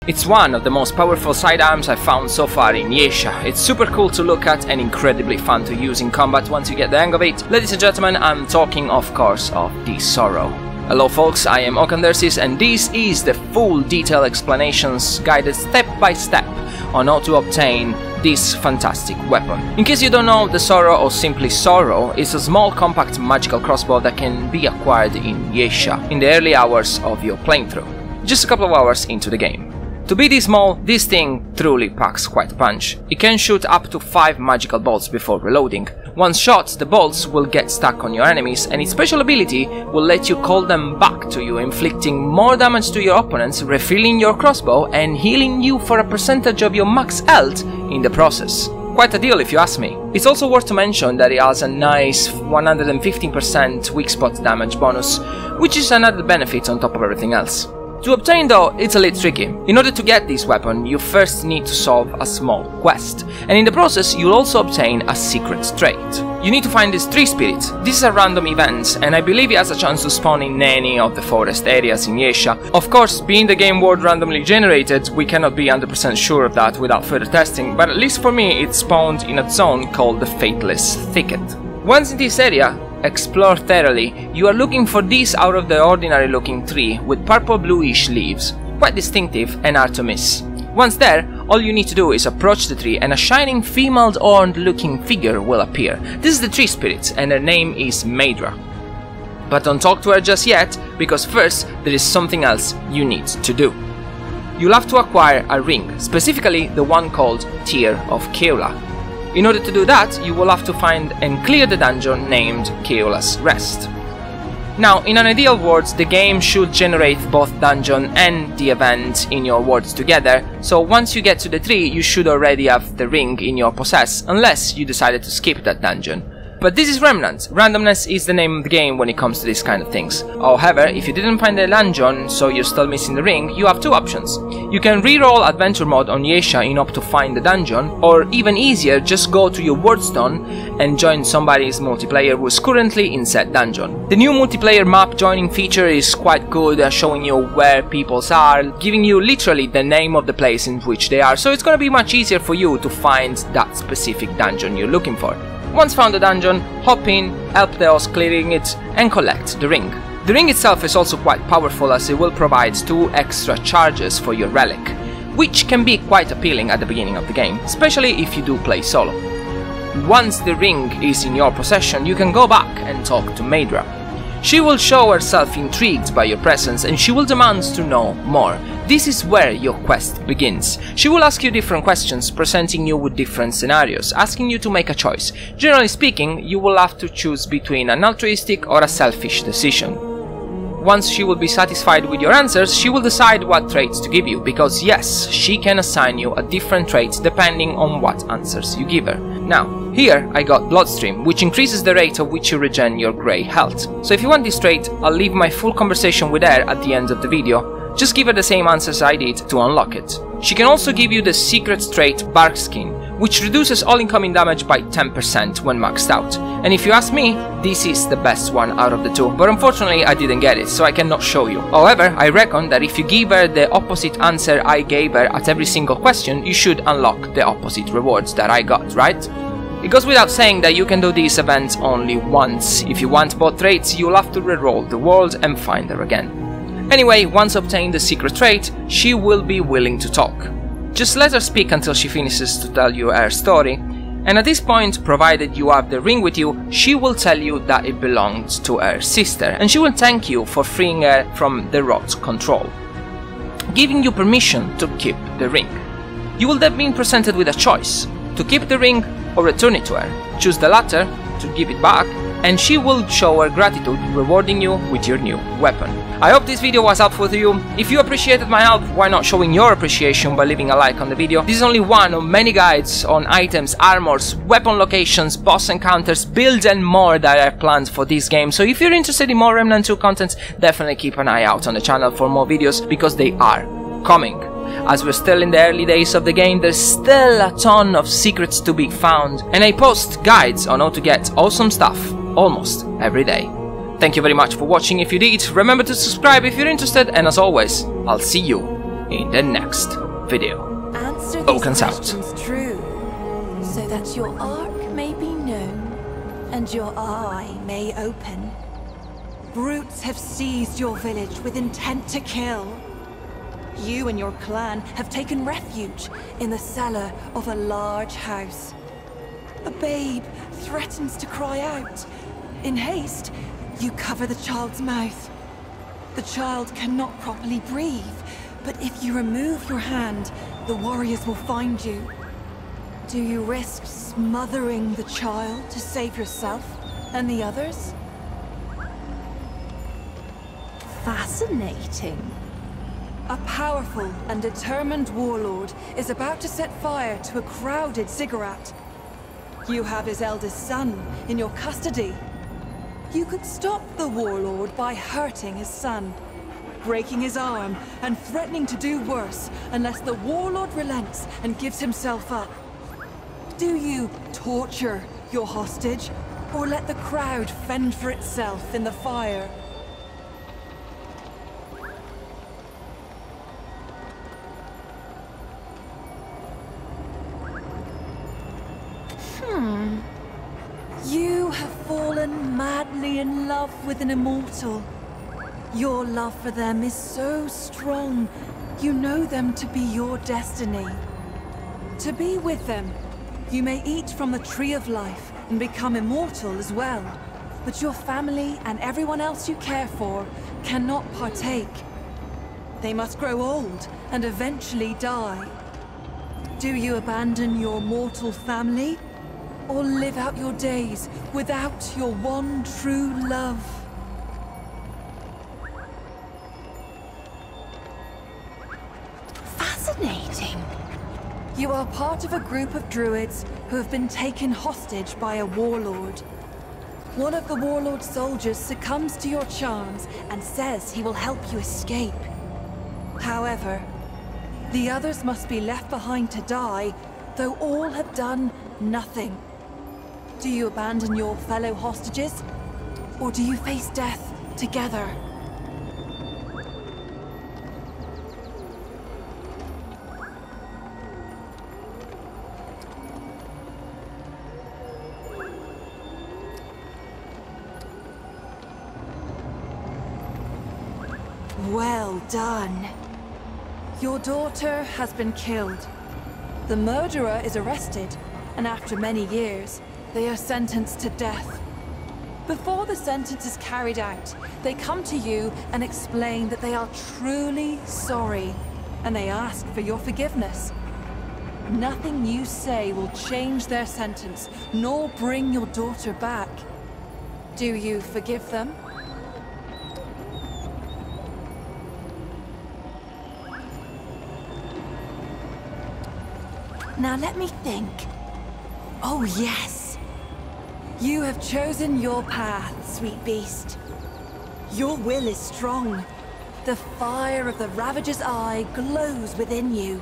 It's one of the most powerful sidearms I've found so far in Yeasha. It's super cool to look at and incredibly fun to use in combat once you get the hang of it. Ladies and gentlemen, I'm talking of course of the Sorrow. Hello folks, I am Ocandersis and this is the full detailed explanations guided step by step on how to obtain this fantastic weapon. In case you don't know, the Sorrow, or simply Sorrow, is a small compact magical crossbow that can be acquired in Yeasha in the early hours of your playthrough, just a couple of hours into the game. To be this small, this thing truly packs quite a punch. It can shoot up to 5 magical bolts before reloading. Once shot, the bolts will get stuck on your enemies and its special ability will let you call them back to you, inflicting more damage to your opponents, refilling your crossbow and healing you for a percentage of your max health in the process. Quite a deal if you ask me. It's also worth to mention that it has a nice 115% weak spot damage bonus, which is another benefit on top of everything else. To obtain though, it's a little tricky. In order to get this weapon, you first need to solve a small quest, and in the process you'll also obtain a secret trait. You need to find this tree spirit. This is a random event, and I believe it has a chance to spawn in any of the forest areas in Yeasha. Of course, being the game world randomly generated, we cannot be 100% sure of that without further testing, but at least for me it spawned in a zone called the Faithless Thicket. Once in this area, explore thoroughly. You are looking for this out of the ordinary looking tree with purple bluish leaves, quite distinctive and hard to miss. Once there, all you need to do is approach the tree and a shining female horned looking figure will appear. This is the tree spirit and her name is Maedra. But don't talk to her just yet, because first there is something else you need to do. You'll have to acquire a ring, specifically the one called Tear of Eula. In order to do that, you will have to find and clear the dungeon named Eula's Rest. Now, in an ideal world, the game should generate both dungeon and the event in your worlds together, so once you get to the tree, you should already have the ring in your possess, unless you decided to skip that dungeon. But this is Remnant. Randomness is the name of the game when it comes to these kind of things. However, if you didn't find the dungeon, so you're still missing the ring, you have two options. You can reroll adventure mode on Yeasha in hope to find the dungeon, or even easier, just go to your wordstone and join somebody's multiplayer who is currently in said dungeon. The new multiplayer map joining feature is quite good at showing you where people are, giving you literally the name of the place in which they are, so it's gonna be much easier for you to find that specific dungeon you're looking for. Once found the dungeon, hop in, help the host clearing it, and collect the ring. The ring itself is also quite powerful as it will provide 2 extra charges for your relic, which can be quite appealing at the beginning of the game, especially if you do play solo. Once the ring is in your possession, you can go back and talk to Maedra. She will show herself intrigued by your presence and she will demand to know more. This is where your quest begins. She will ask you different questions, presenting you with different scenarios, asking you to make a choice. Generally speaking, you will have to choose between an altruistic or a selfish decision. Once she will be satisfied with your answers, she will decide what traits to give you, because yes, she can assign you a different trait depending on what answers you give her. Now, here I got Bloodstream, which increases the rate at which you regen your grey health. So if you want this trait, I'll leave my full conversation with her at the end of the video. Just give her the same answers I did to unlock it. She can also give you the secret trait Barkskin, which reduces all incoming damage by 10% when maxed out. And if you ask me, this is the best one out of the two, but unfortunately I didn't get it, so I cannot show you. However, I reckon that if you give her the opposite answer I gave her at every single question, you should unlock the opposite rewards that I got, right? It goes without saying that you can do these events only once. If you want both traits, you'll have to reroll the world and find her again. Anyway, once obtained the secret trait, she will be willing to talk. Just let her speak until she finishes to tell you her story, and at this point, provided you have the ring with you, she will tell you that it belonged to her sister, and she will thank you for freeing her from the rot's control, giving you permission to keep the ring. You will then be presented with a choice, to keep the ring or return it to her. Choose the latter, to give it back, and she will show her gratitude, rewarding you with your new weapon. I hope this video was helpful to you. If you appreciated my help, why not showing your appreciation by leaving a like on the video? This is only one of many guides on items, armors, weapon locations, boss encounters, builds and more that I have planned for this game, so if you're interested in more Remnant 2 content, definitely keep an eye out on the channel for more videos, because they are coming. As we're still in the early days of the game, there's still a ton of secrets to be found, and I post guides on how to get awesome stuff almost every day. Thank you very much for watching if you did, remember to subscribe if you're interested, and as always, I'll see you in the next video. Answer these Ocan's out. questions true, so that your arc may be known and your eye may open. Brutes have seized your village with intent to kill. You and your clan have taken refuge in the cellar of a large house. A babe threatens to cry out. In haste, you cover the child's mouth. The child cannot properly breathe, but if you remove your hand, the warriors will find you. Do you risk smothering the child to save yourself and the others? Fascinating. A powerful and determined warlord is about to set fire to a crowded ziggurat. You have his eldest son in your custody. You could stop the warlord by hurting his son, breaking his arm, and threatening to do worse unless the warlord relents and gives himself up. Do you torture your hostage, or let the crowd fend for itself in the fire? You have fallen madly in love with an immortal. Your love for them is so strong, you know them to be your destiny. To be with them, you may eat from the tree of life and become immortal as well. But your family and everyone else you care for cannot partake. They must grow old and eventually die. Do you abandon your mortal family? Or live out your days without your one true love? Fascinating. You are part of a group of druids who have been taken hostage by a warlord. One of the warlord's soldiers succumbs to your charms and says he will help you escape. However, the others must be left behind to die, though all have done nothing. Do you abandon your fellow hostages? Or do you face death together? Well done. Your daughter has been killed. The murderer is arrested, and after many years, they are sentenced to death. Before the sentence is carried out, they come to you and explain that they are truly sorry, and they ask for your forgiveness. Nothing you say will change their sentence, nor bring your daughter back. Do you forgive them? Now let me think. Oh yes! You have chosen your path, sweet beast. Your will is strong. The fire of the Ravager's eye glows within you.